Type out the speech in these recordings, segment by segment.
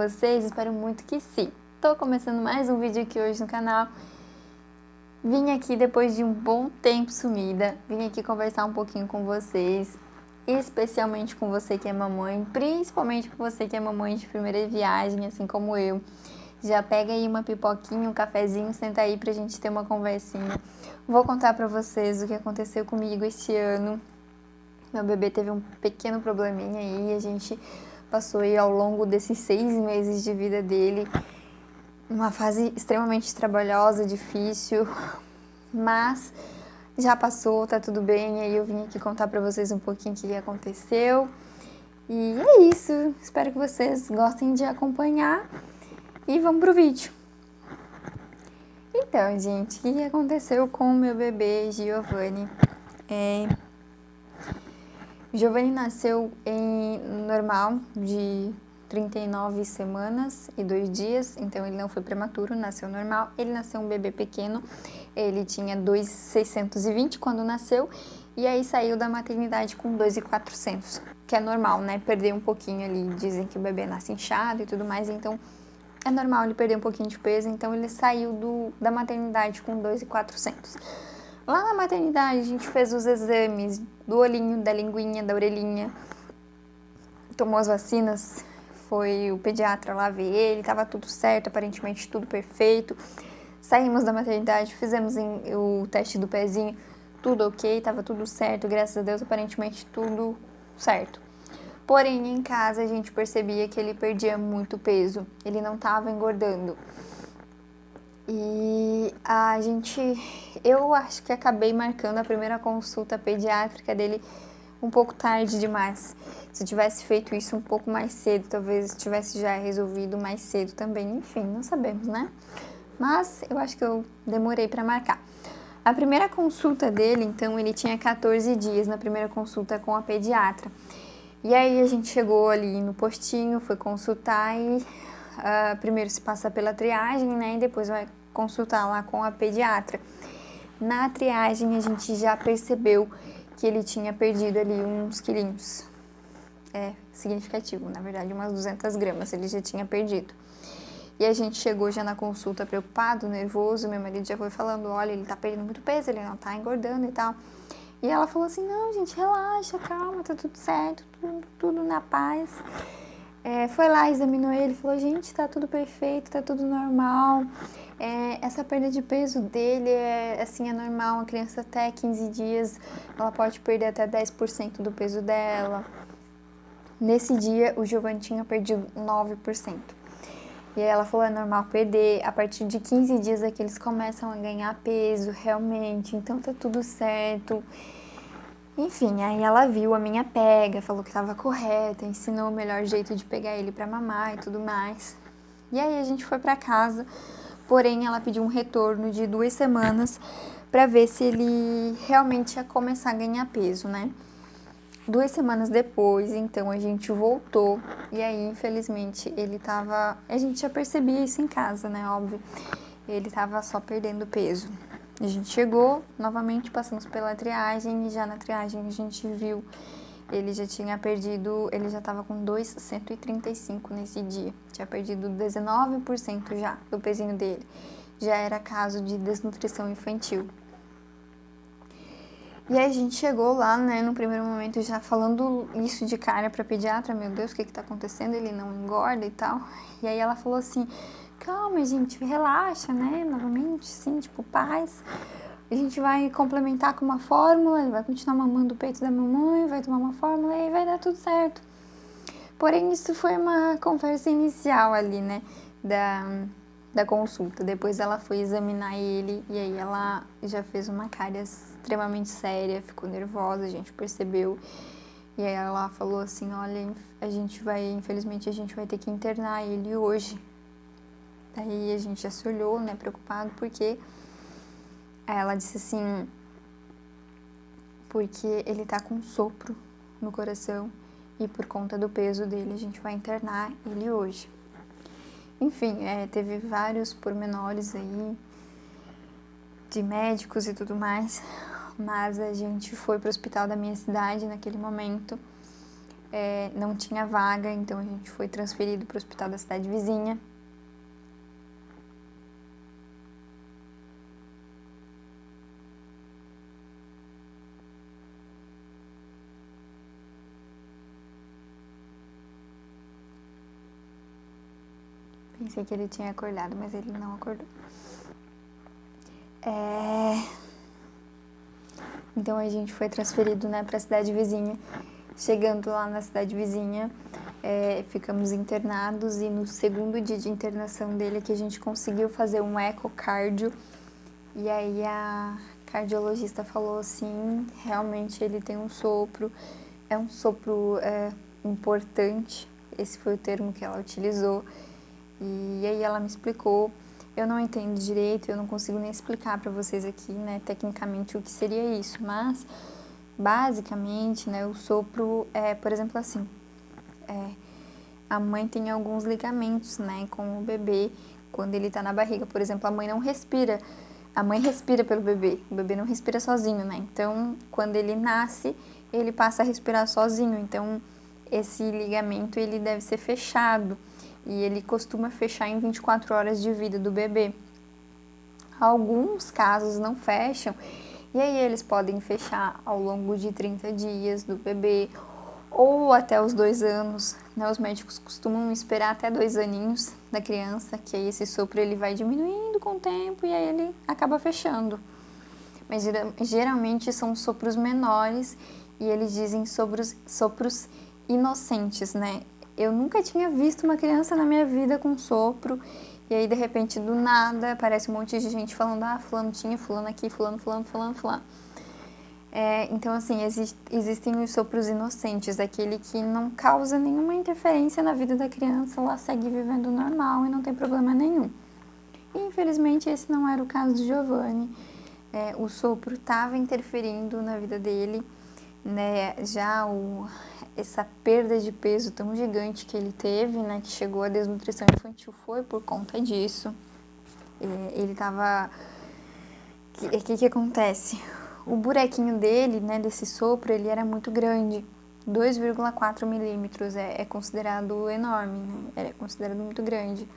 vocês? Espero muito que sim. Tô começando mais um vídeo aqui hoje no canal. Vim aqui depois de um bom tempo sumida, vim aqui conversar um pouquinho com vocês, especialmente com você que é mamãe, principalmente com você que é mamãe de primeira viagem, assim como eu. Já pega aí uma pipoquinha, um cafezinho, senta aí pra gente ter uma conversinha. Vou contar pra vocês o que aconteceu comigo este ano. Meu bebê teve um pequeno probleminha aí, a gente passou aí ao longo desses 6 meses de vida dele, uma fase extremamente trabalhosa, difícil, mas já passou, tá tudo bem, aí eu vim aqui contar pra vocês um pouquinho o que aconteceu. E é isso, espero que vocês gostem de acompanhar e vamos pro vídeo. Então, gente, o que aconteceu com o meu bebê Giovanni? Giovanni nasceu normal, de 39 semanas e 2 dias, então ele não foi prematuro, nasceu normal. Ele nasceu um bebê pequeno, ele tinha 2,620 quando nasceu, e aí saiu da maternidade com 2,400, que é normal, né? Perder um pouquinho ali, dizem que o bebê nasce inchado e tudo mais, então é normal ele perder um pouquinho de peso, então ele saiu da maternidade com 2,400. Lá na maternidade a gente fez os exames do olhinho, da linguinha, da orelhinha, tomou as vacinas, foi o pediatra lá ver ele, tava tudo certo, aparentemente tudo perfeito. Saímos da maternidade, fizemos o teste do pezinho, tudo ok, tava tudo certo, graças a Deus, aparentemente tudo certo. Porém, em casa a gente percebia que ele perdia muito peso, ele não tava engordando. E eu acho que acabei marcando a primeira consulta pediátrica dele um pouco tarde demais. Se eu tivesse feito isso um pouco mais cedo, talvez tivesse já resolvido mais cedo também. Enfim, não sabemos, né? Mas eu acho que eu demorei para marcar. A primeira consulta dele, então, ele tinha 14 dias na primeira consulta com a pediatra. E aí a gente chegou ali no postinho, foi consultar e primeiro se passa pela triagem, né? E depois vai consultar lá com a pediatra. Na triagem a gente já percebeu que ele tinha perdido ali uns quilinhos. É significativo, na verdade, umas 200 gramas ele já tinha perdido. E a gente chegou já na consulta preocupado, nervoso, meu marido já foi falando, olha, ele tá perdendo muito peso, ele não tá engordando e tal. E ela falou assim, não, gente, relaxa, calma, tá tudo certo, tudo na paz. Foi lá, examinou ele, falou, gente, tá tudo perfeito, tá tudo normal. Essa perda de peso dele é normal, uma criança até 15 dias, ela pode perder até 10% do peso dela. Nesse dia, o Giovanni tinha perdido 9%. E aí ela falou, é normal perder, a partir de 15 dias é que eles começam a ganhar peso, realmente, então tá tudo certo. Enfim, aí ela viu a minha pega, falou que estava correta, ensinou o melhor jeito de pegar ele para mamar e tudo mais. E aí a gente foi para casa, porém ela pediu um retorno de 2 semanas para ver se ele realmente ia começar a ganhar peso, né? 2 semanas depois, então a gente voltou e aí infelizmente ele tava, a gente já percebia isso em casa, né, óbvio, ele tava só perdendo peso. A gente chegou, novamente passamos pela triagem e já na triagem a gente viu, ele já tinha perdido, ele já estava com 2,135 nesse dia, tinha perdido 19% já do pezinho dele, já era caso de desnutrição infantil. E aí a gente chegou lá, né, no primeiro momento já falando isso de cara pra pediatra, meu Deus, o que tá acontecendo, ele não engorda e tal. E aí ela falou assim, calma, gente, relaxa, né, novamente, sim, tipo, paz. A gente vai complementar com uma fórmula, ele vai continuar mamando o peito da mamãe, vai tomar uma fórmula e vai dar tudo certo. Porém, isso foi uma conversa inicial ali, né, da consulta. Depois ela foi examinar ele e aí ela já fez uma cara extremamente séria, ficou nervosa, a gente percebeu. E aí ela falou assim, olha, infelizmente a gente vai ter que internar ele hoje. Daí a gente já se olhou, né, preocupado, porque aí ela disse assim, porque ele tá com sopro no coração e por conta do peso dele a gente vai internar ele hoje. Enfim, teve vários pormenores aí de médicos e tudo mais, mas a gente foi pro hospital da minha cidade naquele momento não tinha vaga, então a gente foi transferido para o hospital da cidade vizinha. Pensei que ele tinha acordado, mas ele não acordou. Então a gente foi transferido, né, para a cidade vizinha. Chegando lá na cidade vizinha, ficamos internados e no segundo dia de internação dele é que a gente conseguiu fazer um ecocardio. E aí a cardiologista falou assim, realmente ele tem um sopro, é um sopro importante, esse foi o termo que ela utilizou. E aí ela me explicou, eu não entendo direito, eu não consigo nem explicar para vocês aqui, né, tecnicamente o que seria isso, mas basicamente, né, o sopro é, por exemplo, assim, a mãe tem alguns ligamentos, né, com o bebê quando ele tá na barriga, por exemplo, a mãe não respira, a mãe respira pelo bebê, o bebê não respira sozinho, né, então quando ele nasce, ele passa a respirar sozinho, então esse ligamento ele deve ser fechado, e ele costuma fechar em 24 horas de vida do bebê. Alguns casos não fecham, e aí eles podem fechar ao longo de 30 dias do bebê, ou até os 2 anos, né? Os médicos costumam esperar até 2 aninhos da criança, que aí esse sopro ele vai diminuindo com o tempo, e aí ele acaba fechando. Mas geralmente são sopros menores, e eles dizem sopros inocentes, né? Eu nunca tinha visto uma criança na minha vida com sopro, e aí de repente do nada aparece um monte de gente falando, fulano tinha, fulano aqui, fulano. Então assim, existem os sopros inocentes, aquele que não causa nenhuma interferência na vida da criança, ela segue vivendo normal e não tem problema nenhum. E infelizmente esse não era o caso de Giovanni, o sopro estava interferindo na vida dele, né, essa perda de peso tão gigante que ele teve, né, que chegou à desnutrição infantil, foi por conta disso. Ele tava... O que acontece? O buraquinho dele, né, desse sopro, ele era muito grande. 2,4 milímetros é considerado enorme, né? É considerado muito grande.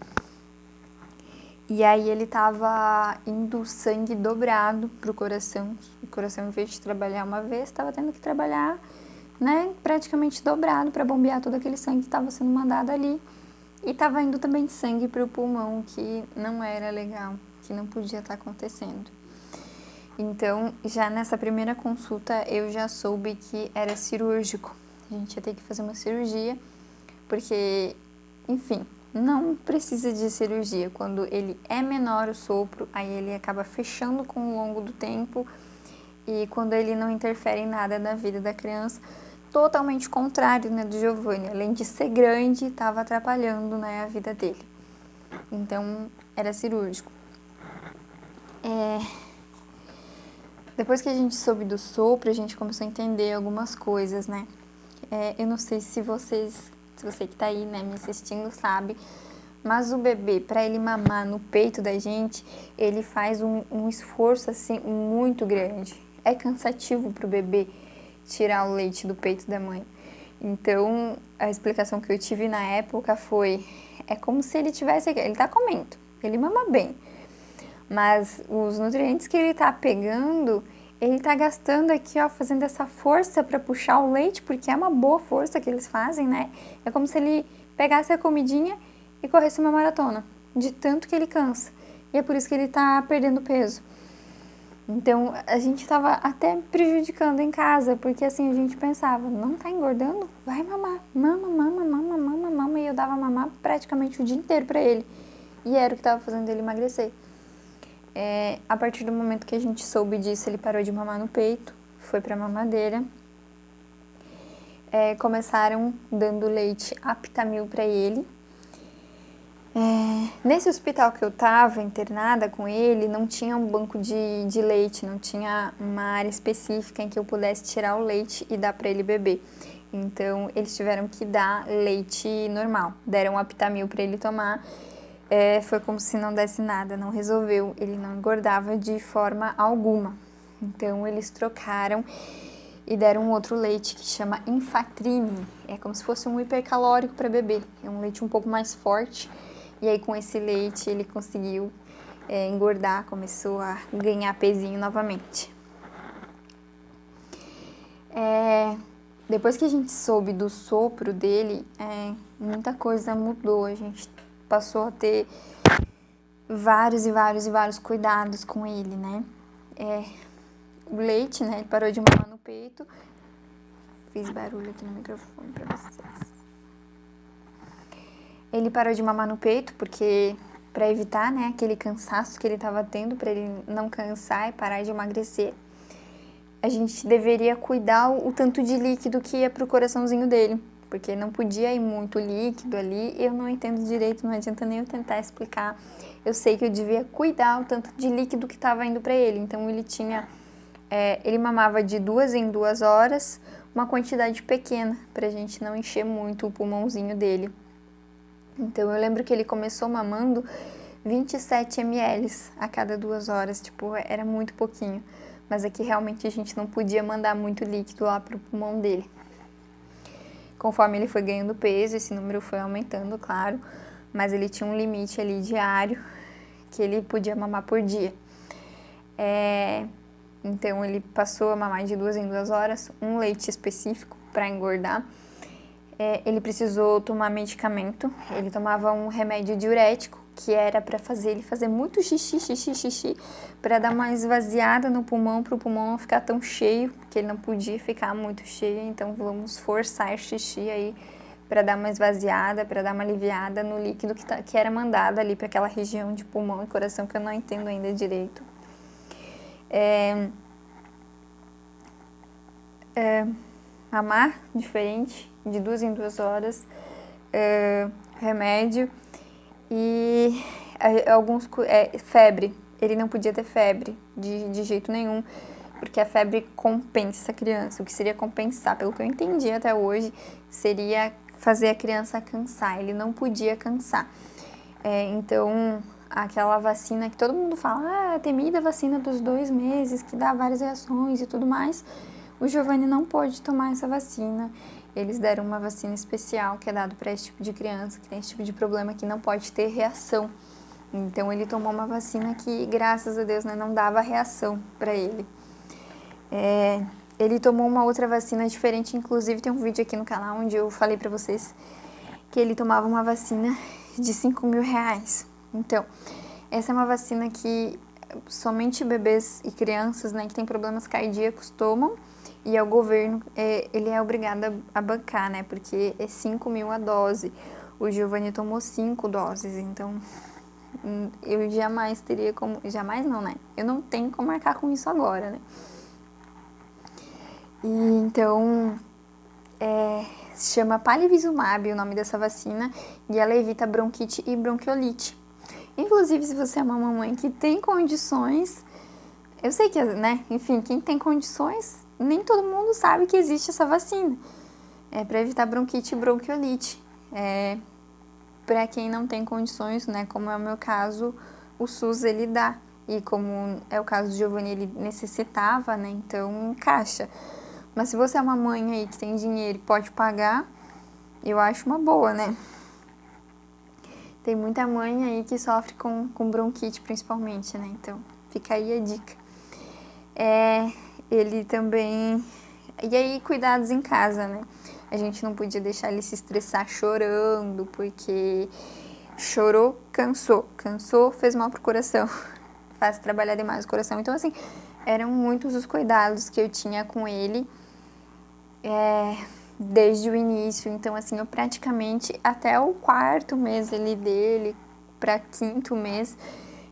E aí ele tava indo sangue dobrado pro coração. O coração, em vez de trabalhar uma vez, estava tendo que trabalhar, né, praticamente dobrado para bombear todo aquele sangue que estava sendo mandado ali. E estava indo também sangue pro pulmão, que não era legal, que não podia estar acontecendo. Então, já nessa primeira consulta, eu já soube que era cirúrgico. A gente ia ter que fazer uma cirurgia, porque, enfim, não precisa de cirurgia. Quando ele é menor o sopro, aí ele acaba fechando com o longo do tempo, e quando ele não interfere em nada na vida da criança, totalmente contrário, né, do Giovanni. Além de ser grande, estava atrapalhando, né, a vida dele. Então, era cirúrgico. Depois que a gente soube do sopro, a gente começou a entender algumas coisas, né? Eu não sei se você que tá aí, né, me assistindo sabe, mas o bebê, para ele mamar no peito da gente, ele faz um esforço, assim, muito grande. É cansativo pro bebê tirar o leite do peito da mãe. Então, a explicação que eu tive na época foi, é como se ele tá comendo, ele mama bem, mas os nutrientes que ele tá pegando, ele tá gastando aqui, ó, fazendo essa força para puxar o leite, porque é uma boa força que eles fazem, né? É como se ele pegasse a comidinha e corresse uma maratona, de tanto que ele cansa. E é por isso que ele tá perdendo peso. Então, a gente tava até prejudicando em casa, porque assim, a gente pensava, não tá engordando? Vai mamar, mama, e eu dava mamar praticamente o dia inteiro para ele. E era o que tava fazendo ele emagrecer. A partir do momento que a gente soube disso, ele parou de mamar no peito, foi pra mamadeira. Começaram dando leite Aptamil para ele. Nesse hospital que eu tava internada com ele, não tinha um banco de leite, não tinha uma área específica em que eu pudesse tirar o leite e dar para ele beber. Então, eles tiveram que dar leite normal. Deram Aptamil para ele tomar. Foi como se não desse nada, não resolveu, ele não engordava de forma alguma. Então eles trocaram e deram um outro leite que chama Infatrine. É como se fosse um hipercalórico para bebê. É um leite um pouco mais forte. E aí com esse leite ele conseguiu engordar, começou a ganhar pezinho novamente. Depois que a gente soube do sopro dele, muita coisa mudou. A gente passou a ter vários e vários e vários cuidados com ele, né? O leite, né? Ele parou de mamar no peito. Fiz barulho aqui no microfone pra vocês. Ele parou de mamar no peito porque para evitar, né, aquele cansaço que ele estava tendo, para ele não cansar e parar de emagrecer, a gente deveria cuidar o tanto de líquido que ia pro coraçãozinho dele, porque não podia ir muito líquido ali. Eu não entendo direito, não adianta nem eu tentar explicar. Eu sei que eu devia cuidar o tanto de líquido que estava indo para ele. Então ele tinha, ele mamava de 2 em 2 horas, uma quantidade pequena, pra gente não encher muito o pulmãozinho dele. Então eu lembro que ele começou mamando 27 ml a cada 2 horas, tipo, era muito pouquinho. Mas aqui realmente a gente não podia mandar muito líquido lá pro pulmão dele. Conforme ele foi ganhando peso, esse número foi aumentando, claro, mas ele tinha um limite ali diário que ele podia mamar por dia. Então ele passou a mamar de 2 em 2 horas, um leite específico para engordar. Ele precisou tomar medicamento, ele tomava um remédio diurético, que era para fazer ele fazer muito xixi, para dar uma esvaziada no pulmão, para o pulmão não ficar tão cheio, porque ele não podia ficar muito cheio, então vamos forçar xixi aí para dar uma esvaziada, para dar uma aliviada no líquido que era mandado ali para aquela região de pulmão e coração, que eu não entendo ainda direito. Mamar diferente, de 2 em 2 horas, remédio e febre. Ele não podia ter febre de jeito nenhum, porque a febre compensa a criança. O que seria compensar, pelo que eu entendi até hoje, seria fazer a criança cansar. Ele não podia cansar. Então, aquela vacina que todo mundo fala, a temida vacina dos 2 meses, que dá várias reações e tudo mais, o Giovanni não pôde tomar essa vacina. Eles deram uma vacina especial que é dado para esse tipo de criança, que tem esse tipo de problema, que não pode ter reação. Então ele tomou uma vacina que, graças a Deus, né, não dava reação para ele. Ele tomou uma outra vacina diferente, inclusive tem um vídeo aqui no canal onde eu falei para vocês que ele tomava uma vacina de 5 mil reais. Então, essa é uma vacina que somente bebês e crianças, né, que têm problemas cardíacos tomam, e o governo, ele é obrigado a bancar, né, porque é 5 mil a dose. O Giovanni tomou 5 doses, então eu jamais teria como, jamais não, né, eu não tenho como marcar com isso agora, né. E então, se chama Palivizumab o nome dessa vacina, e ela evita bronquite e bronquiolite. Inclusive, se você é uma mamãe que tem condições, eu sei que, né, enfim, quem tem condições, nem todo mundo sabe que existe essa vacina. É para evitar bronquite e bronquiolite. Para quem não tem condições, né, como é o meu caso, o SUS ele dá. E como é o caso do Giovanni, ele necessitava, né, então encaixa. Mas se você é uma mãe aí que tem dinheiro e pode pagar, eu acho uma boa, né? Tem muita mãe aí que sofre com bronquite, principalmente, né? Então, fica aí a dica. Ele também... E aí, cuidados em casa, né? A gente não podia deixar ele se estressar chorando, porque chorou, cansou. Cansou, fez mal pro coração. Faz trabalhar demais o coração. Então, assim, eram muitos os cuidados que eu tinha com ele desde o início. Então, assim, eu praticamente, até o 4º mês dele para 5º mês,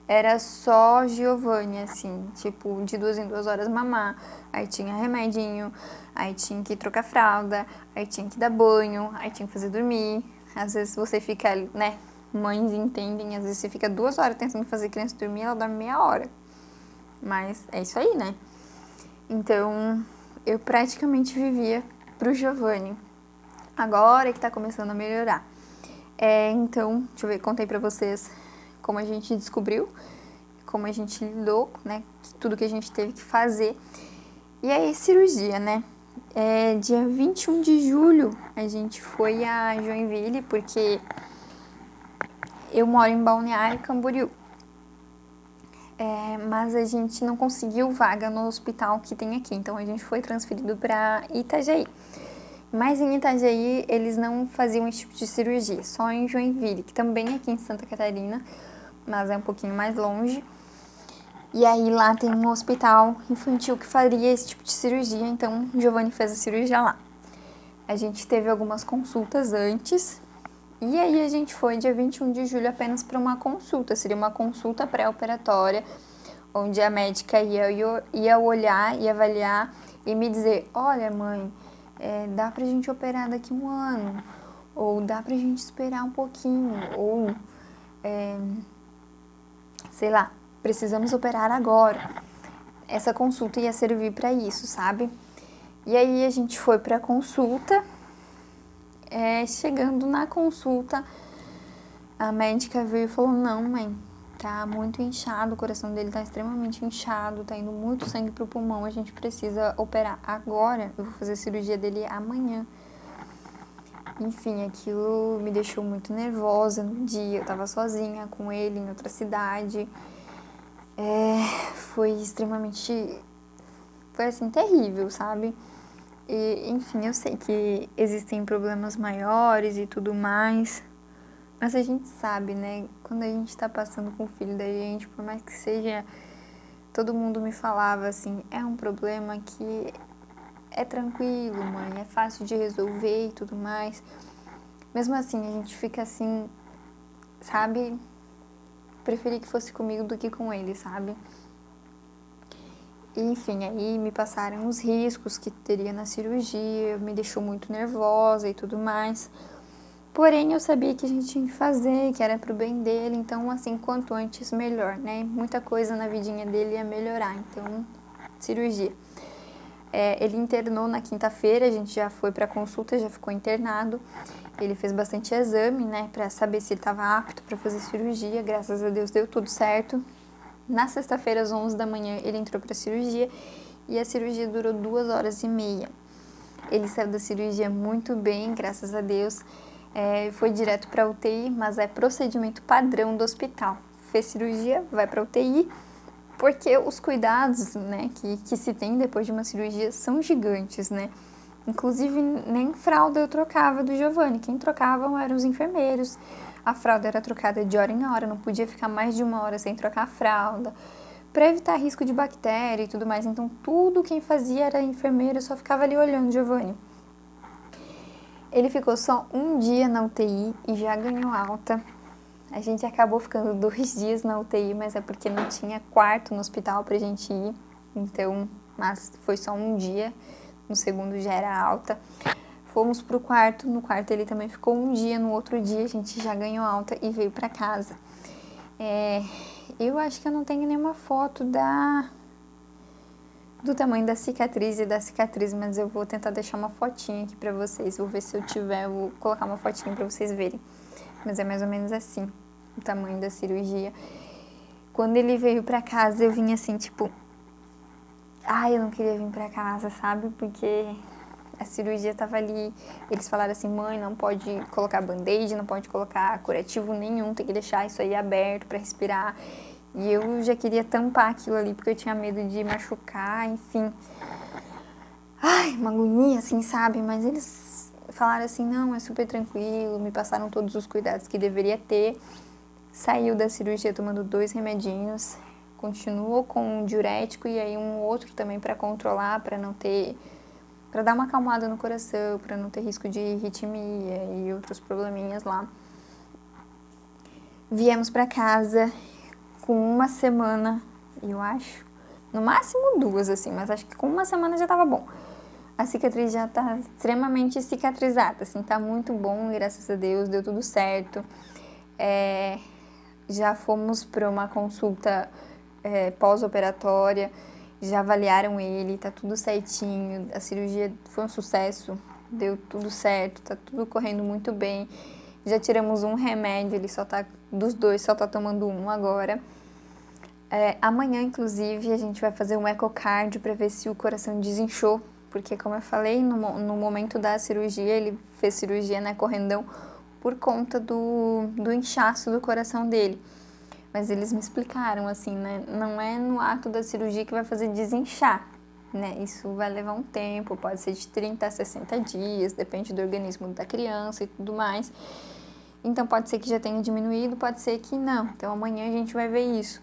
era só Giovanni, assim, tipo, de 2 em 2 horas mamar, aí tinha remedinho, aí tinha que trocar fralda, aí tinha que dar banho, aí tinha que fazer dormir. Às vezes você fica, né, mães entendem, às vezes você fica 2 horas tentando fazer a criança dormir, ela dorme meia hora. Mas é isso aí, né? Então, eu praticamente vivia pro Giovanni. Agora que tá começando a melhorar. Então, deixa eu ver, contei pra vocês como a gente descobriu, como a gente lidou, né? Tudo que a gente teve que fazer. E aí, cirurgia, né? Dia 21 de julho, a gente foi a Joinville, porque eu moro em Balneário Camboriú. Mas a gente não conseguiu vaga no hospital que tem aqui, então a gente foi transferido para Itajaí. Mas em Itajaí eles não faziam esse tipo de cirurgia, só em Joinville, que também é aqui em Santa Catarina, mas é um pouquinho mais longe. E aí lá tem um hospital infantil que faria esse tipo de cirurgia, então Giovanni fez a cirurgia lá. A gente teve algumas consultas antes, e aí a gente foi dia 21 de julho apenas para uma consulta, seria uma consulta pré-operatória, onde a médica ia olhar e avaliar e me dizer, olha mãe, dá pra gente operar daqui 1 ano, ou dá pra gente esperar um pouquinho, ou sei lá, precisamos operar agora. Essa consulta ia servir para isso, sabe? E aí a gente foi para a consulta. Chegando na consulta, a médica veio e falou: não, mãe, tá muito inchado, o coração dele tá extremamente inchado, tá indo muito sangue pro pulmão, a gente precisa operar agora. Eu vou fazer a cirurgia dele amanhã. Enfim, aquilo me deixou muito nervosa no dia. Eu tava sozinha com ele em outra cidade. Foi extremamente... Foi assim, terrível, sabe? E, enfim, eu sei que existem problemas maiores e tudo mais, mas a gente sabe, né? Quando a gente tá passando com o filho da gente, por mais que seja... Todo mundo me falava assim, é um problema que é tranquilo, mãe, é fácil de resolver e tudo mais. Mesmo assim, a gente fica assim, sabe? Preferi que fosse comigo do que com ele, sabe? Enfim, aí me passaram os riscos que teria na cirurgia, me deixou muito nervosa e tudo mais. Porém, eu sabia que a gente tinha que fazer, que era pro bem dele, então, assim, quanto antes, melhor, né? Muita coisa na vidinha dele ia melhorar, então, cirurgia. Ele internou na quinta-feira, a gente já foi pra consulta, já ficou internado. Ele fez bastante exame, né, pra saber se ele estava apto para fazer cirurgia, graças a Deus deu tudo certo. Na sexta-feira, às 11 da manhã, ele entrou para a cirurgia e a cirurgia durou 2h30. Ele saiu da cirurgia muito bem, graças a Deus. Foi direto para UTI, mas é procedimento padrão do hospital. Fez cirurgia, vai para UTI, porque os cuidados, né, que se tem depois de uma cirurgia são gigantes, né? Inclusive, nem fralda eu trocava do Giovanni. Quem trocavam eram os enfermeiros. A fralda era trocada de hora em hora, não podia ficar mais de 1 hora sem trocar a fralda, para evitar risco de bactéria e tudo mais. Então, tudo quem fazia era enfermeiro, eu só ficava ali olhando o Giovanni. Ele ficou só 1 dia na UTI e já ganhou alta. A gente acabou ficando 2 dias na UTI, mas é porque não tinha quarto no hospital pra gente ir. Então, mas foi só 1 dia, no segundo já era alta. Fomos pro quarto, no quarto ele também ficou 1 dia, no outro dia a gente já ganhou alta e veio pra casa. Eu acho que eu não tenho nenhuma foto do tamanho da cicatriz e da cicatriz, mas eu vou tentar deixar uma fotinha aqui pra vocês. Vou ver se eu tiver, eu vou colocar uma fotinha pra vocês verem. Mas é mais ou menos assim, o tamanho da cirurgia. Quando ele veio pra casa, eu vim assim, tipo... eu não queria vir pra casa, sabe? Porque... a cirurgia tava ali, eles falaram assim, mãe, não pode colocar band-aid, não pode colocar curativo nenhum, tem que deixar isso aí aberto pra respirar. E eu já queria tampar aquilo ali, porque eu tinha medo de machucar, enfim. Uma agonia, assim, sabe? Mas eles falaram assim, não, é super tranquilo, me passaram todos os cuidados que deveria ter. Saiu da cirurgia tomando 2 remedinhos, continuou com um diurético e aí um outro também pra controlar, pra não ter... para dar uma acalmada no coração, para não ter risco de arritmia e outros probleminhas lá. Viemos para casa com 1 semana, eu acho, no máximo 2, assim, mas acho que com 1 semana já tava bom. A cicatriz já tá extremamente cicatrizada, assim, tá muito bom, graças a Deus, deu tudo certo. Já fomos para uma consulta pós-operatória, já avaliaram ele, tá tudo certinho, a cirurgia foi um sucesso, deu tudo certo, tá tudo correndo muito bem. Já tiramos um remédio, ele só tá, dos 2, só tá tomando 1 agora. Amanhã, inclusive, a gente vai fazer um ecocardio pra ver se o coração desinchou, porque como eu falei, no momento da cirurgia, ele fez cirurgia, né, correndão, por conta do inchaço do coração dele. Mas eles me explicaram, assim, né, não é no ato da cirurgia que vai fazer desinchar, né, isso vai levar um tempo, pode ser de 30 a 60 dias, depende do organismo da criança e tudo mais. Então pode ser que já tenha diminuído, pode ser que não. Então amanhã a gente vai ver isso.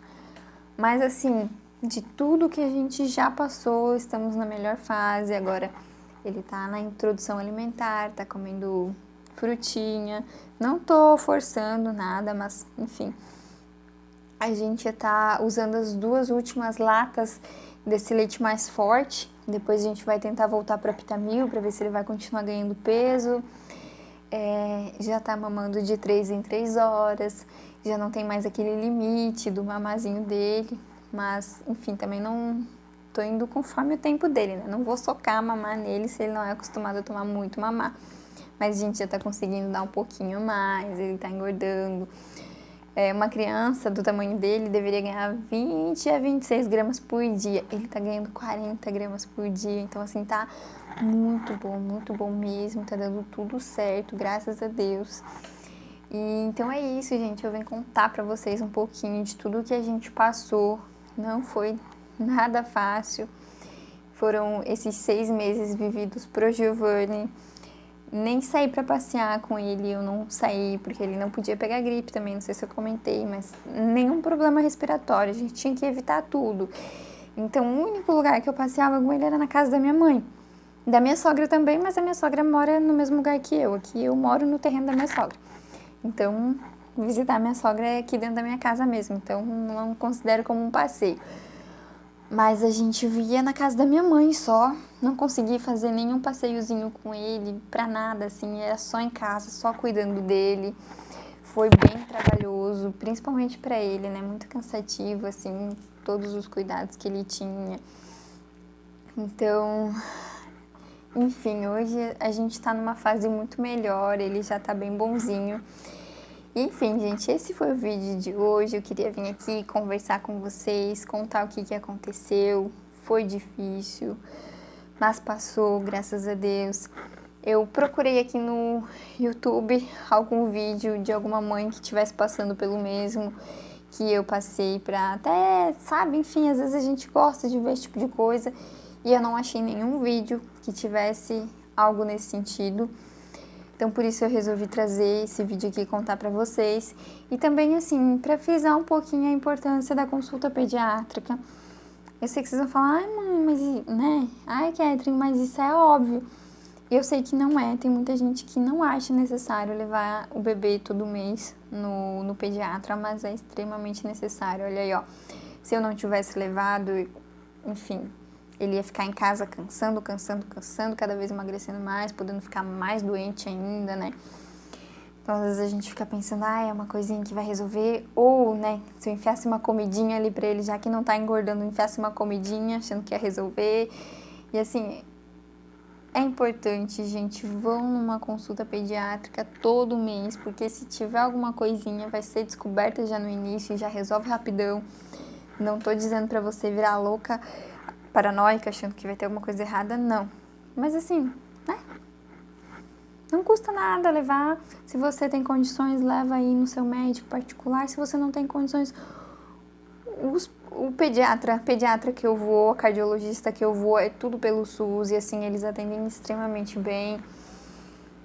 Mas assim, de tudo que a gente já passou, estamos na melhor fase. Agora ele tá na introdução alimentar, tá comendo frutinha. Não tô forçando nada, mas enfim. A gente tá usando as 2 últimas latas desse leite mais forte. Depois a gente vai tentar voltar para Aptamil para ver se ele vai continuar ganhando peso. Já tá mamando de 3 em 3 horas, já não tem mais aquele limite do mamazinho dele, mas enfim, também não tô indo conforme o tempo dele, né? Não vou socar mamar nele se ele não é acostumado a tomar muito mamar. Mas a gente já tá conseguindo dar um pouquinho mais, ele tá engordando. Uma criança do tamanho dele deveria ganhar 20 a 26 gramas por dia. Ele tá ganhando 40 gramas por dia. Então, assim, tá muito bom mesmo. Tá dando tudo certo, graças a Deus. E, então é isso, gente. Eu venho contar pra vocês um pouquinho de tudo que a gente passou. Não foi nada fácil. Foram esses 6 meses vividos pro Giovanni. Nem saí pra passear com ele, eu não saí porque ele não podia pegar gripe também, não sei se eu comentei, mas nenhum problema respiratório, a gente tinha que evitar tudo. Então o único lugar que eu passeava com ele era na casa da minha mãe. Da minha sogra também, mas a minha sogra mora no mesmo lugar que eu, aqui eu moro no terreno da minha sogra. Então visitar minha sogra é aqui dentro da minha casa mesmo, então não considero como um passeio. Mas a gente via na casa da minha mãe só, não consegui fazer nenhum passeiozinho com ele, pra nada, assim, era só em casa, só cuidando dele. Foi bem trabalhoso, principalmente pra ele, né, muito cansativo, assim, todos os cuidados que ele tinha. Então, enfim, hoje a gente tá numa fase muito melhor, ele já tá bem bonzinho. Enfim, gente, esse foi o vídeo de hoje. Eu queria vir aqui conversar com vocês, contar o que aconteceu. Foi difícil, mas passou, graças a Deus. Eu procurei aqui no YouTube algum vídeo de alguma mãe que estivesse passando pelo mesmo que eu passei pra até, sabe, enfim, às vezes a gente gosta de ver esse tipo de coisa e eu não achei nenhum vídeo que tivesse algo nesse sentido. Então, por isso eu resolvi trazer esse vídeo aqui e contar pra vocês. E também, assim, pra frisar um pouquinho a importância da consulta pediátrica. Eu sei que vocês vão falar, ai mãe, mas, né? Ai, Catherine, mas isso é óbvio. Eu sei que não é. Tem muita gente que não acha necessário levar o bebê todo mês no pediatra, mas é extremamente necessário. Olha aí, ó. Se eu não tivesse levado, enfim, ele ia ficar em casa cansando, cada vez emagrecendo mais, podendo ficar mais doente ainda, né? Então, às vezes a gente fica pensando, é uma coisinha que vai resolver, ou, né, se eu enfiasse uma comidinha ali pra ele, já que não tá engordando, enfiasse uma comidinha, achando que ia resolver. E assim, é importante, gente, vão numa consulta pediátrica todo mês, porque se tiver alguma coisinha, vai ser descoberta já no início e já resolve rapidão. Não tô dizendo pra você virar louca, paranoica, achando que vai ter alguma coisa errada, não. Mas assim, né? Não custa nada levar. Se você tem condições, leva aí no seu médico particular. Se você não tem condições, o pediatra que eu vou, a cardiologista que eu vou, é tudo pelo SUS. E assim, eles atendem extremamente bem.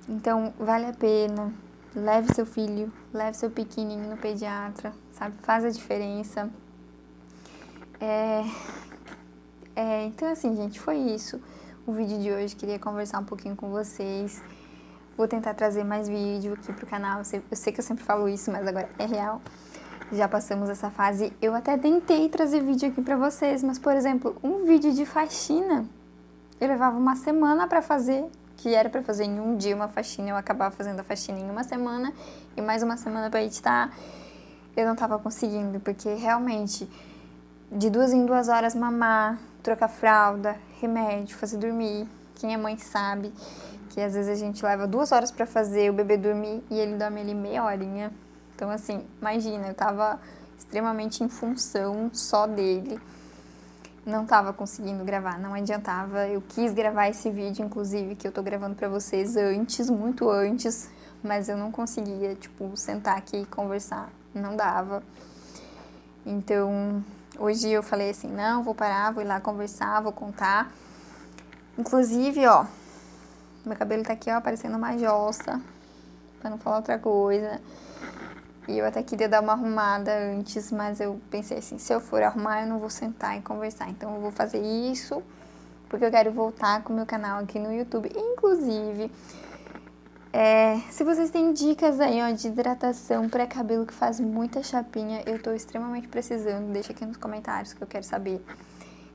Então, vale a pena. Leve seu filho, leve seu pequenininho no pediatra, sabe? Faz a diferença. Então assim, gente, foi isso o vídeo de hoje. Queria conversar um pouquinho com vocês. Vou tentar trazer mais vídeo aqui pro canal. Eu sei que eu sempre falo isso, mas agora é real. Já passamos essa fase. Eu até tentei trazer vídeo aqui pra vocês, mas, por exemplo, um vídeo de faxina, eu levava uma semana pra fazer, que era pra fazer em um dia uma faxina. Eu acabava fazendo a faxina em uma semana e mais uma semana pra editar. Eu não tava conseguindo, porque realmente, de 2 em 2 horas mamar, trocar fralda, remédio, fazer dormir. Quem é mãe sabe que às vezes a gente leva 2 horas pra fazer o bebê dormir e ele dorme ali meia horinha. Então assim, imagina, eu tava extremamente em função só dele. não tava conseguindo gravar, não adiantava. Eu quis gravar esse vídeo, inclusive, que eu tô gravando pra vocês antes, muito antes, mas eu não conseguia, tipo, sentar aqui e conversar, não dava. Então, hoje eu falei assim, não, vou parar, vou ir lá conversar, vou contar. Inclusive, ó, meu cabelo tá aqui, ó, parecendo uma jossa, pra não falar outra coisa. E eu até queria dar uma arrumada antes, mas eu pensei assim, se eu for arrumar, eu não vou sentar e conversar. Então eu vou fazer isso, porque eu quero voltar com o meu canal aqui no YouTube. Inclusive, se vocês têm dicas aí, ó, de hidratação para cabelo que faz muita chapinha, eu tô extremamente precisando. Deixa aqui nos comentários que eu quero saber.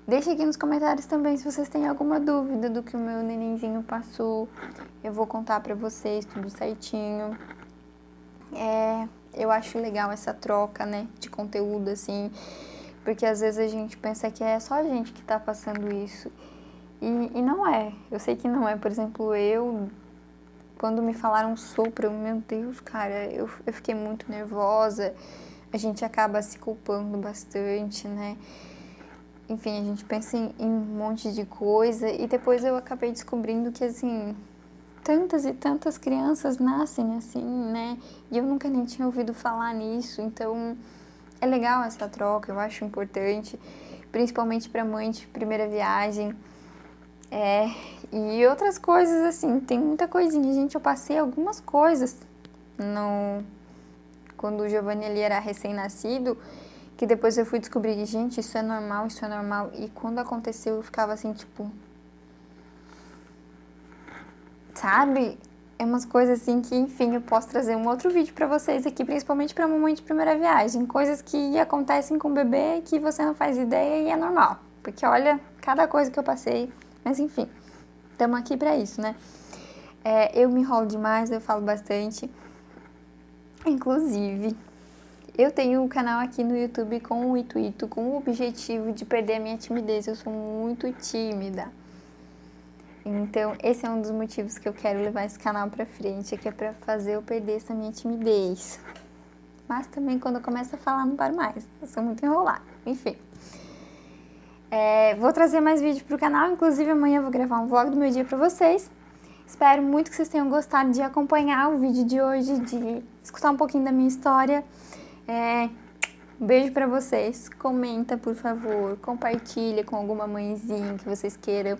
Deixa aqui nos comentários também se vocês têm alguma dúvida do que o meu nenenzinho passou. Eu vou contar pra vocês tudo certinho. Eu acho legal essa troca, né, de conteúdo, assim, porque às vezes a gente pensa que é só a gente que tá passando isso, e não é. Eu sei que não é. Por exemplo, quando me falaram sopro, meu Deus, cara, eu fiquei muito nervosa. A gente acaba se culpando bastante, né? Enfim, a gente pensa em um monte de coisa, e depois eu acabei descobrindo que, assim, tantas e tantas crianças nascem assim, né? E eu nunca nem tinha ouvido falar nisso, então é legal essa troca, eu acho importante, principalmente para mãe de primeira viagem. E outras coisas, assim, tem muita coisinha. Gente, eu passei algumas coisas quando o Giovanni ali era recém-nascido, que depois eu fui descobrir que, gente, isso é normal, isso é normal. E quando aconteceu, eu ficava assim, tipo, sabe? É umas coisas assim que, enfim, eu posso trazer um outro vídeo pra vocês aqui, principalmente pra mamãe de primeira viagem. Coisas que acontecem com o bebê que você não faz ideia e é normal. Porque olha, cada coisa que eu passei. Mas enfim, estamos aqui pra isso, né? Eu me enrolo demais, eu falo bastante. Inclusive, eu tenho um canal aqui no YouTube com o intuito, com o objetivo de perder a minha timidez. Eu sou muito tímida. Então, esse é um dos motivos que eu quero levar esse canal pra frente, que é pra fazer eu perder essa minha timidez. Mas também quando eu começo a falar, não paro mais. Eu sou muito enrolada. Enfim. Vou trazer mais vídeo pro canal, inclusive amanhã eu vou gravar um vlog do meu dia pra vocês. Espero muito que vocês tenham gostado de acompanhar o vídeo de hoje, de escutar um pouquinho da minha história. Um beijo pra vocês. Comenta, por favor. Compartilha com alguma mãezinha que vocês queiram.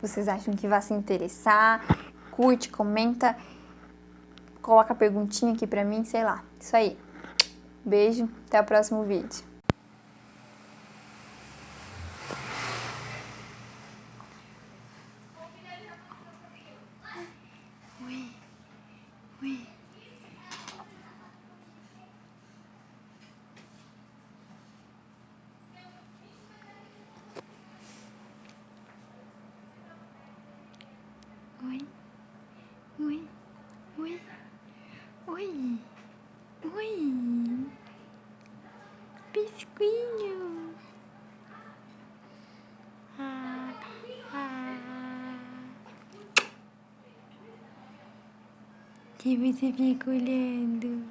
Vocês acham que vai se interessar. Curte, comenta. Coloca a perguntinha aqui pra mim, sei lá. Isso aí. Beijo. Até o próximo vídeo. Oi. Oi. Oi. Oi. Oi. Biscoinho. Ah, ah. Que você fica olhando.